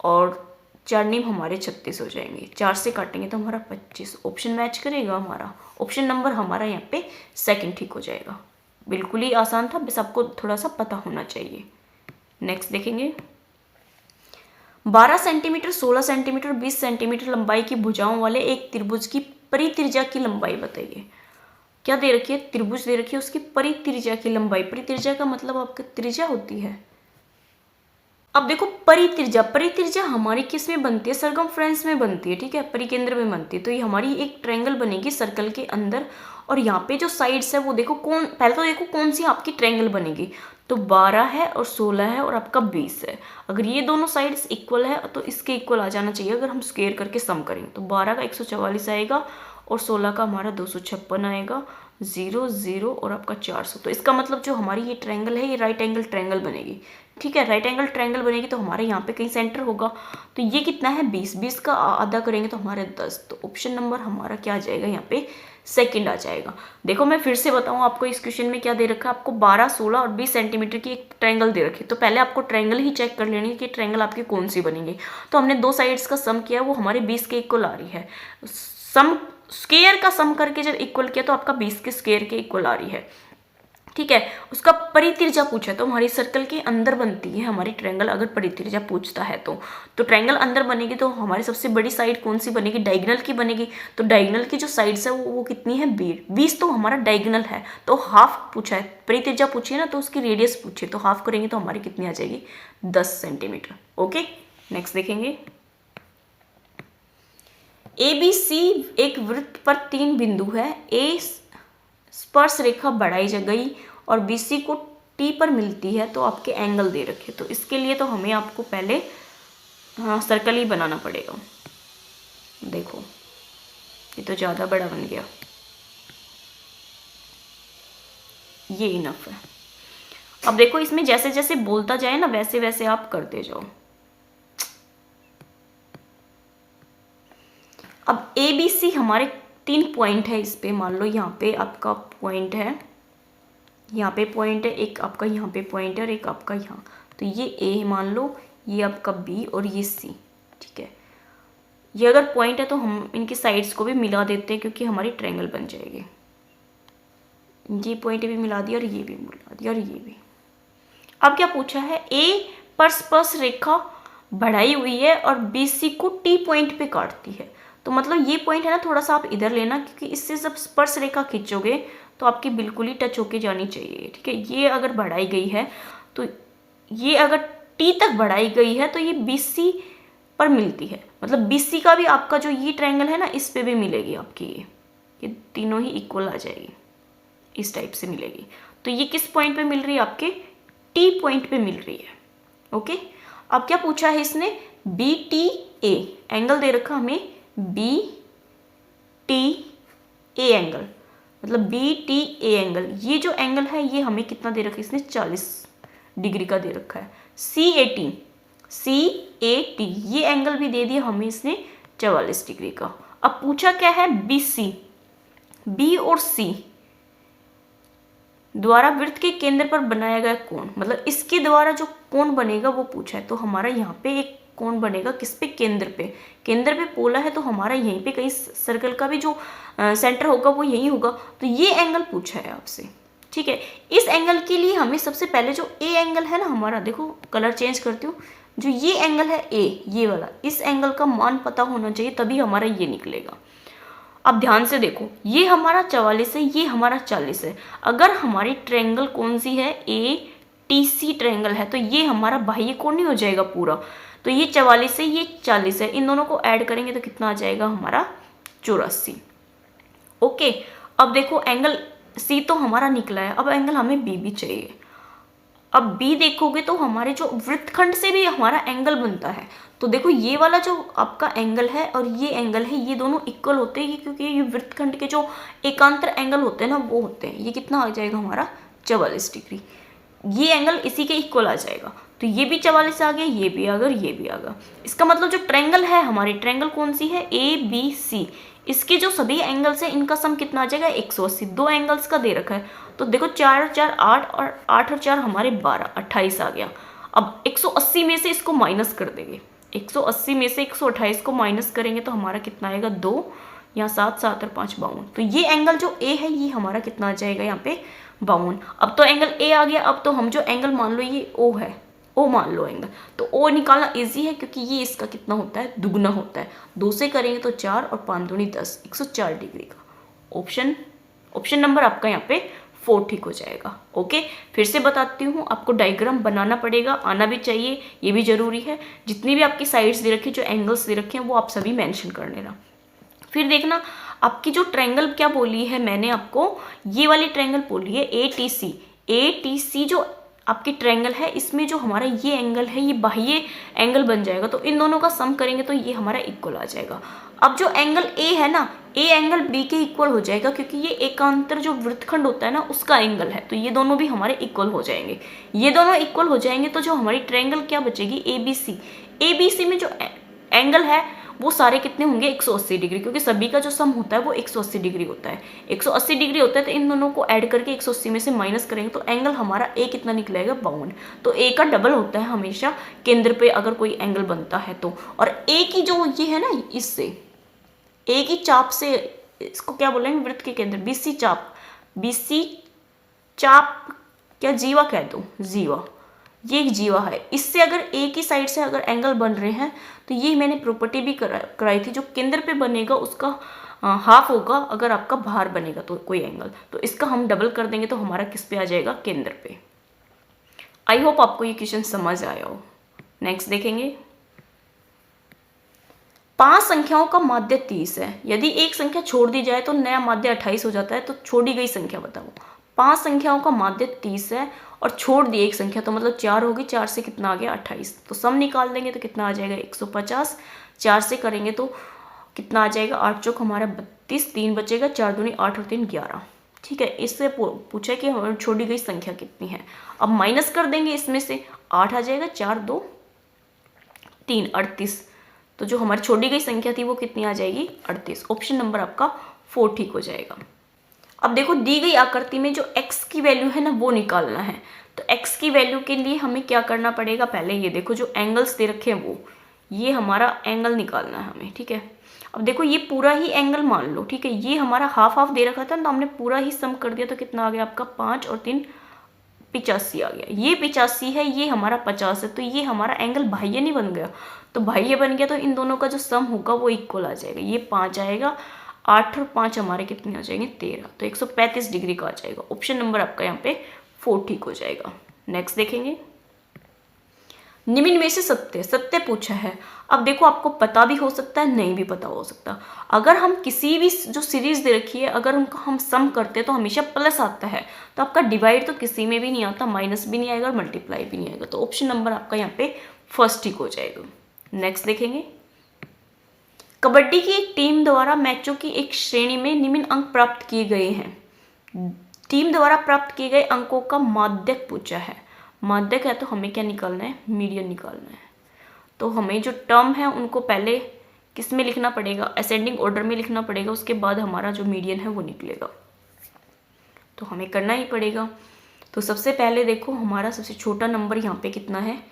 और 4 नीम हमारे 36 हो जाएंगे। 4 से काटेंगे तो हमारा 25। ऑप्शन मैच करेगा हमारा, ऑप्शन नंबर हमारा यहाँ पे सेकंड ठीक हो जाएगा। बिल्कुल ही आसान था, बस आपको थोड़ा सा पता होना चाहिए। नेक्स्ट देखेंगे, 12 सेंटीमीटर, 16 सेंटीमीटर, 20 सेंटीमीटर लंबाई की भुजाओं वाले एक त्रिभुज की परित्रिज्या की लंबाई बताइए। क्या दे रखी है, त्रिभुज दे रखी है, उसकी परित्रिज्या की लंबाई। परित्रिज्या का मतलब आपका त्रिज्या होती है। अब देखो परित्रिज्या हमारी किस में बनती है, सर्कमफ्रेंस में बनती है, ठीक है, परिकेंद्र में बनती है। तो ये हमारी एक ट्रायंगल बनेगी सर्कल के अंदर, और यहाँ पे जो साइड्स है वो देखो पहले तो देखो कौन सी आपकी ट्रायंगल बनेगी, तो 12 है और 16 है और आपका 20 है। अगर ये दोनों साइड्स इक्वल है तो इसके इक्वल आ जाना चाहिए। अगर हम स्क्वायर करके सम करेंगे तो 12 का 144 आएगा और 16 का हमारा 256 आएगा, 0 0 और आपका 400। तो इसका मतलब जो हमारी ये ट्रायंगल है ये राइट एंगल ट्रायंगल बनेगी, ठीक है, राइट एंगल ट्रायंगल बनेगी। तो हमारे यहाँ पे कहीं सेंटर होगा, तो ये कितना है 20, 20 का आधा करेंगे तो हमारे 10। तो ऑप्शन नंबर हमारा क्या आ जाएगा यहाँ पे, सेकंड आ जाएगा। देखो मैं फिर से बताऊँ आपको, इस क्वेश्चन में क्या दे रखा है आपको, 12, 16 और 20 सेंटीमीटर की एक ट्रायंगल दे रखी है। तो पहले आपको ट्रायंगल ही चेक कर लेनी है कि ट्रायंगल आपकी कौन सी बनेगी। तो हमने दो साइड्स का सम किया, वो हमारे 20 के इक्वल आ रही है। सम स्क्वायर का सम करके जब इक्वल किया तो आपका 20 के स्क्वायर के इक्वल आ रही है, ठीक है। उसका परित्रिज्या पूछा तो हमारी सर्कल के अंदर बनती है हमारी ट्रायंगल। अगर परित्रिज्या पूछता है तो ट्रायंगल अंदर बनेगी, तो हमारी सबसे बड़ी साइड कौन सी बनेगी, डायगोनल की बनेगी। तो डायगोनल की जो साइड्स है वो कितनी है 20 तो हमारा डायगोनल है। तो हाफ पूछा है, परित्रिज्या पूछी है ना, तो उसकी रेडियस पूछी, तो हाफ करेंगे तो हमारी कितनी आ जाएगी 10 सेंटीमीटर। ओके, नेक्स्ट देखेंगे, ABC एक वृत्त पर 3 बिंदु है। ए स्पर्श रेखा बढ़ाई गई और BC को T पर मिलती है, तो आपके एंगल दे रखे। तो इसके लिए तो हमें आपको पहले सर्कल ही बनाना पड़ेगा। देखो ये तो ज़्यादा बड़ा बन गया, ये इनफ है। अब देखो इसमें जैसे जैसे बोलता जाए ना वैसे वैसे आप करते जाओ। अब ABC हमारे 3 पॉइंट है इस पे, मान लो यहाँ पे आपका पॉइंट है, यहाँ पे पॉइंट है, एक आपका यहाँ पे पॉइंट है और एक आपका यहाँ। तो ये A मान लो, ये आपका B और ये C, ठीक है। ये अगर पॉइंट है तो हम इनकी साइड्स को भी मिला देते हैं क्योंकि हमारी ट्रायंगल बन जाएगी। ये पॉइंट भी मिला दिया और ये भी मिला दिया और ये भी। अब क्या पूछा है, A पर स्पर्श रेखा बढ़ाई हुई है और BC को T पॉइंट पे काटती है। तो मतलब ये पॉइंट है ना, थोड़ा सा आप इधर लेना, क्योंकि इससे जब स्पर्श रेखा खींचोगे तो आपकी बिल्कुल ही टच होके जानी चाहिए, ठीक है। ये अगर बढ़ाई गई है तो ये अगर T तक बढ़ाई गई है तो ये BC पर मिलती है, मतलब BC का भी आपका जो ये ट्रायंगल है ना इस पे भी मिलेगी आपकी, ये तीनों ही इक्वल आ जाएगी, इस टाइप से मिलेगी। तो ये किस पॉइंट पे मिल रही है, आपके T पॉइंट पे मिल रही है। ओके, अब क्या पूछा है इसने, BTA एंगल दे रखा हमें, BTA एंगल मतलब BTA एंगल, ये जो एंगल है ये हमें कितना दे रखा है इसने, 40 डिग्री का दे रखा है। CAT ये एंगल भी दे दिया हमें इसने 44 डिग्री का। अब पूछा क्या है BC, बी और सी द्वारा वृत्त के केंद्र पर बनाया गया कोण, मतलब इसके द्वारा जो कोण बनेगा वो पूछा है। तो हमारा यहाँ पे एक कोण बनेगा किस पे, केंद्र पे पोला है, तो हमारा यहीं पे कहीं सर्कल का भी जो सेंटर होगा वो यही होगा। तो ये एंगल पूछा है आपसे, ठीक है। इस एंगल के लिए हमें सबसे पहले जो ए एंगल है ना हमारा, देखो कलर चेंज करती हूँ, जो ये एंगल है ए, ये वाला, इस एंगल का मान पता होना चाहिए, तभी हमारा ये निकलेगा। अब ध्यान से देखो, ये हमारा 44 है, ये हमारा 40 है। अगर हमारी ट्रायंगल कौन सी है, ए टी सी ट्रायंगल है, तो ये हमारा बाह्य कोण नहीं हो जाएगा पूरा। तो ये 44 है, ये 40 है, इन दोनों को ऐड करेंगे तो कितना आ जाएगा हमारा 84। ओके, अब देखो एंगल सी तो हमारा निकला है, अब एंगल हमें बी भी चाहिए। अब बी देखोगे तो हमारे जो वृत्तखंड से भी हमारा एंगल बनता है। तो देखो ये वाला जो आपका एंगल है और ये एंगल है, ये दोनों इक्वल होते हैं, क्योंकि ये वृत्तखंड के जो एकांतर एंगल होते हैं ना वो होते हैं। ये कितना आ जाएगा हमारा 44 डिग्री, ये एंगल इसी के इक्वल आ जाएगा। तो ये भी 44 आ गया, ये भी आ गया, ये भी आ गया। इसका मतलब जो ट्रायंगल है हमारी, ट्रायंगल कौन सी है, ए बी सी, इसके जो सभी एंगल्स हैं इनका सम कितना आ जाएगा 180। दो एंगल्स का दे रखा है, तो देखो 4 और 4 8 और 8 और 4 हमारे 12, 28 आ गया। अब 180 में से इसको माइनस कर देंगे, 180 में से 128 को माइनस करेंगे तो हमारा कितना आएगा 2, यहाँ 7 7 और 5 52। तो ये एंगल जो ए है ये हमारा कितना आ जाएगा यहाँ पे 52। अब तो एंगल ए आ गया। अब तो हम जो एंगल मान लो ये ओ है, ओ मान लो एंगल, तो ओ निकालना इजी है क्योंकि ये इसका कितना होता है, दुगना होता है। 2 से करेंगे तो 4 और 5 दूनी 10, 104 डिग्री का। ऑप्शन नंबर आपका यहाँ पे 4 ठीक हो जाएगा। ओके, फिर से बताती हूँ, आपको डायग्राम बनाना पड़ेगा, आना भी चाहिए, ये भी जरूरी है। जितनी भी आपकी साइड्स दे रखी है, जो एंगल्स दे रखे हैं वो आप सभी मेंशन कर लेना। फिर देखना आपकी जो ट्रायंगल क्या बोली है मैंने आपको, ये वाली ट्रायंगल बोली है ए टी सी जो आपकी ट्रायंगल है, इसमें जो हमारा ये एंगल है ये बाह्य एंगल बन जाएगा। तो इन दोनों का सम करेंगे तो ये हमारा इक्वल आ जाएगा। अब जो एंगल ए है ना, ए एंगल बी के इक्वल हो जाएगा, क्योंकि ये एकांतर जो वृत्तखंड होता है ना उसका एंगल है। तो ये दोनों भी हमारे इक्वल हो जाएंगे। ये दोनों इक्वल हो जाएंगे तो जो हमारी ट्रायंगल क्या बचेगी, ए बी सी में जो एंगल है वो सारे कितने होंगे 180 डिग्री, क्योंकि सभी का जो सम होता है वो 180 डिग्री होता है। 180 डिग्री होता है, तो इन दोनों को ऐड करके 180 में से माइनस करेंगे तो एंगल हमारा ए कितना निकलेगा 52। तो ए का डबल होता है हमेशा केंद्र पे अगर कोई एंगल बनता है तो। और ए की जो ये है ना, इससे ए की चाप से, इसको क्या बोलेंगे, वृत्त के केंद्र, बीसी चाप क्या जीवा कह दो, जीवा, ये एक जीवा है। इससे अगर ए की साइड से अगर एंगल बन रहे हैं तो ये मैंने प्रॉपर्टी भी कराई थी, जो केंद्र पे बनेगा उसका हाफ होगा अगर आपका बाहर बनेगा तो कोई एंगल। तो इसका हम डबल कर देंगे तो हमारा किस पे आ जाएगा, केंद्र पे। आई होप आपको ये क्वेश्चन समझ आया हो। नेक्स्ट देखेंगे, 5 संख्याओं का माध्य 30 है। यदि एक संख्या छोड़ दी जाए तो नया माध्य 28 हो जाता है। तो छोड़ी गई संख्या बताओ। 5 संख्याओं का माध्य 30 है और छोड़ दी एक संख्या, तो मतलब 4 होगी, 4 से कितना आ गया 28। तो सम निकाल देंगे तो कितना आ जाएगा 150। 4 से करेंगे तो कितना आ जाएगा, 8 चौक हमारा 32, 3 बचेगा, 4 दूनी 8 और 3 11। ठीक है, इससे पूछा कि हमारी छोड़ी गई संख्या कितनी है। अब माइनस कर देंगे, इसमें से 8 आ जाएगा, 4 2 3 38। तो जो हमारी छोड़ी गई संख्या थी वो कितनी आ जाएगी 38। ऑप्शन नंबर आपका 4 ठीक हो जाएगा। अब देखो दी गई आकृति में जो x की वैल्यू है ना वो निकालना है। तो x की वैल्यू के लिए हमें क्या करना पड़ेगा, पहले ये देखो जो एंगल्स दे रखे हैं वो, ये हमारा एंगल निकालना है हमें। ठीक है, अब देखो ये पूरा ही एंगल मान लो, ठीक है, ये हमारा हाफ हाफ दे रखा था तो हमने पूरा ही सम कर दिया। तो कितना आ गया आपका 5 और 3 85 आ गया। ये 85 है, ये हमारा 50 है, तो ये हमारा एंगल बाह्य नहीं बन गया। तो बाह्य बन गया तो इन दोनों का जो सम होगा वो इक्वल आ जाएगा। ये 5 आएगा, 8 और 5 हमारे कितने आ जाएंगे 13। तो 135 डिग्री का आ जाएगा। ऑप्शन नंबर आपका यहाँ पे 4 ठीक हो जाएगा। नेक्स्ट देखेंगे, निम्न में से सत्य पूछा है। अब देखो आपको पता भी हो सकता है, नहीं भी पता हो सकता। अगर हम किसी भी जो सीरीज दे रखी है अगर उनका हम सम करते हैं तो हमेशा प्लस आता है। तो आपका डिवाइड तो किसी में भी नहीं आता, माइनस भी नहीं आएगा और मल्टीप्लाई भी नहीं आएगा। तो ऑप्शन नंबर आपका यहाँ पे फर्स्ट ठीक हो जाएगा। नेक्स्ट देखेंगे, कबड्डी की एक टीम द्वारा मैचों की एक श्रेणी में निम्न अंक प्राप्त किए गए हैं। टीम द्वारा प्राप्त किए गए अंकों का माध्यक पूछा है। माध्यक है तो हमें क्या निकालना है, मीडियन निकालना है। तो हमें जो टर्म है उनको पहले किस में लिखना पड़ेगा, असेंडिंग ऑर्डर में लिखना पड़ेगा, उसके बाद हमारा जो मीडियन है वो निकलेगा। तो हमें करना ही पड़ेगा। तो सबसे पहले देखो हमारा सबसे छोटा नंबर यहाँ पे कितना है,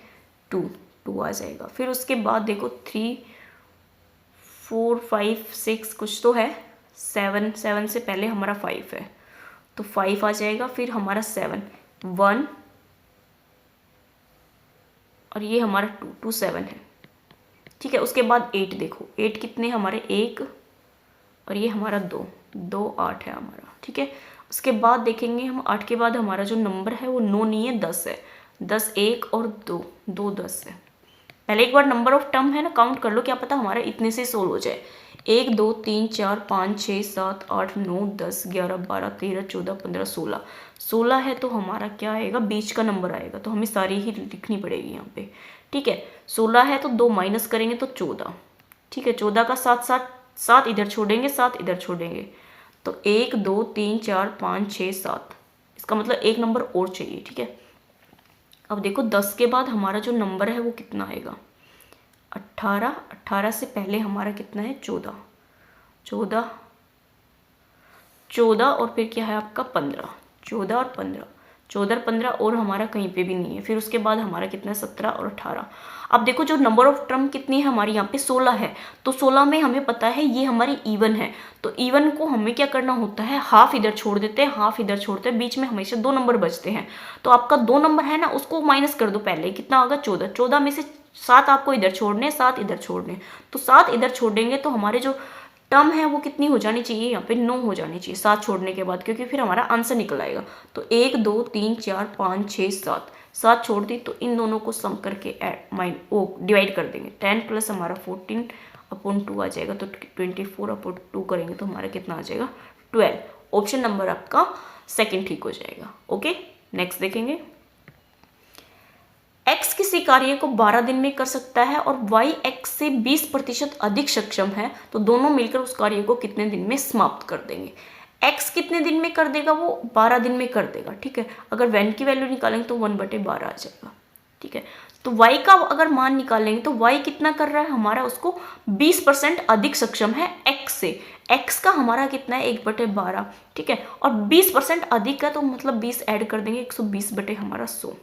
2 आ जाएगा। फिर उसके बाद देखो 3 4 5 6 कुछ तो है, 7 से पहले हमारा 5 है तो 5 आ जाएगा। फिर हमारा 7 1 और ये हमारा 2 7 है, ठीक है। उसके बाद 8 देखो, 8 कितने हमारे, 1 और ये हमारा 2 8 है हमारा, ठीक है। उसके बाद देखेंगे हम 8 के बाद हमारा जो नंबर है वो 9 नहीं है, 10 है। 10 1 और 2 10 है। पहले एक बार नंबर ऑफ टर्म है ना काउंट कर लो, क्या पता हमारा इतने से सोल्व हो जाए। 1 2 3 4 5 6 7 8 9 10 11 12 13 14 15 16 है तो हमारा क्या आएगा, बीच का नंबर आएगा। तो हमें सारी ही लिखनी पड़ेगी यहाँ पे, ठीक है। 16 है तो 2 माइनस करेंगे तो 14, ठीक है। 14 का 7 इधर छोड़ेंगे, 7 इधर छोड़ेंगे तो 1 2 3 4 5 6 7, इसका मतलब एक नंबर और चाहिए, ठीक है। अब देखो 10 के बाद हमारा जो नंबर है वो कितना आएगा, 18। 18 से पहले हमारा कितना है, 14 और फिर क्या है आपका 15, 14 और 15, 14 और 15 और हमारा कहीं पे भी नहीं है। फिर उसके बाद हमारा कितना है, 17 और 18। अब देखो जो नंबर ऑफ टर्म कितनी है हमारी यहाँ पे 16 है, तो 16 में हमें पता है ये हमारी इवन है। तो इवन को हमें क्या करना होता है, हाफ इधर छोड़ देते हैं, हाफ इधर छोड़ते हैं, बीच में हमेशा 2 नंबर बचते हैं। तो आपका 2 नंबर है ना, उसको माइनस कर दो पहले, कितना होगा 14। 14 में से 7 आपको इधर छोड़ने, 7 इधर छोड़ने, तो 7 इधर छोड़ेंगे तो हमारे जो टर्म है वो कितनी हो जानी चाहिए, यहाँ पे 9 हो जानी चाहिए 7 छोड़ने के बाद, क्योंकि फिर हमारा आंसर निकल आएगा। तो 1 2 3 4 5 6 7 छोड़ दी, तो इन दोनों को सम करके डिवाइड कर देंगे। 10 प्लस हमारा 14/2 आ जाएगा, तो 24/2 करेंगे तो हमारा कितना आ जाएगा, 12। ऑप्शन नंबर आपका सेकंड ठीक हो जाएगा। ओके, नेक्स्ट देखेंगे। x किसी कार्य को 12 दिन में कर सकता है और y x से 20% अधिक सक्षम है, तो दोनों मिलकर उस कार्य को कितने दिन में समाप्त कर देंगे। x कितने दिन में कर देगा, वो 12 दिन में कर देगा, ठीक है। अगर when की वैल्यू निकालेंगे तो 1/12 आ जाएगा, ठीक है। तो y का अगर मान निकालेंगे तो y कितना कर रहा है हमारा, उसको 20% अधिक सक्षम है x से। x का हमारा कितना है, 1/12, ठीक है। और 20% अधिक है तो मतलब 20 ऐड कर देंगे, 120 बटे हमारा 100,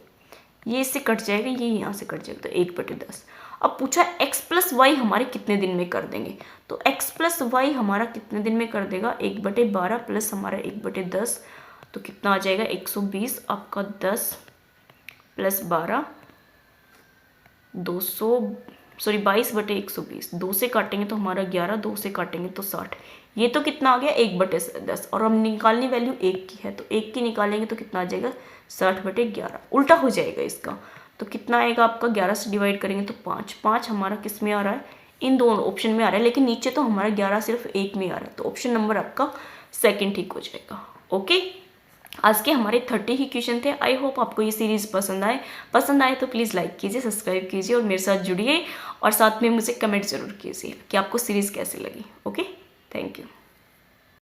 ये इससे कट जाएगा, ये यहाँ से कट जाएगा, तो 1/10। अब पूछा x प्लस वाई हमारे कितने दिन में कर देंगे, तो x प्लस वाई हमारा कितने दिन में कर देगा, 1/12 प्लस हमारा 1/10, तो कितना आ जाएगा 120। आपका 10 प्लस 12 22/120, 2 से काटेंगे तो हमारा 11, 2 से काटेंगे तो 60, ये तो कितना आ गया 1/10। और हम निकालनी वैल्यू 1 की है, तो 1 की निकालेंगे तो कितना आ जाएगा 60/11, उल्टा हो जाएगा इसका। तो कितना आएगा आपका, 11 से डिवाइड करेंगे तो 5 हमारा किस में आ रहा है, इन दोनों ऑप्शन में आ रहा है, लेकिन नीचे तो हमारा 11 सिर्फ 1 में आ रहा है, तो ऑप्शन नंबर आपका सेकंड ठीक हो जाएगा। ओके, आज के हमारे 30 ही क्वेश्चन थे। आई होप आपको ये सीरीज पसंद आए तो प्लीज़ लाइक कीजिए, सब्सक्राइब कीजिए और मेरे साथ जुड़िए, और साथ में मुझे कमेंट जरूर कीजिए कि आपको सीरीज़ कैसे लगी। Okay, thank you.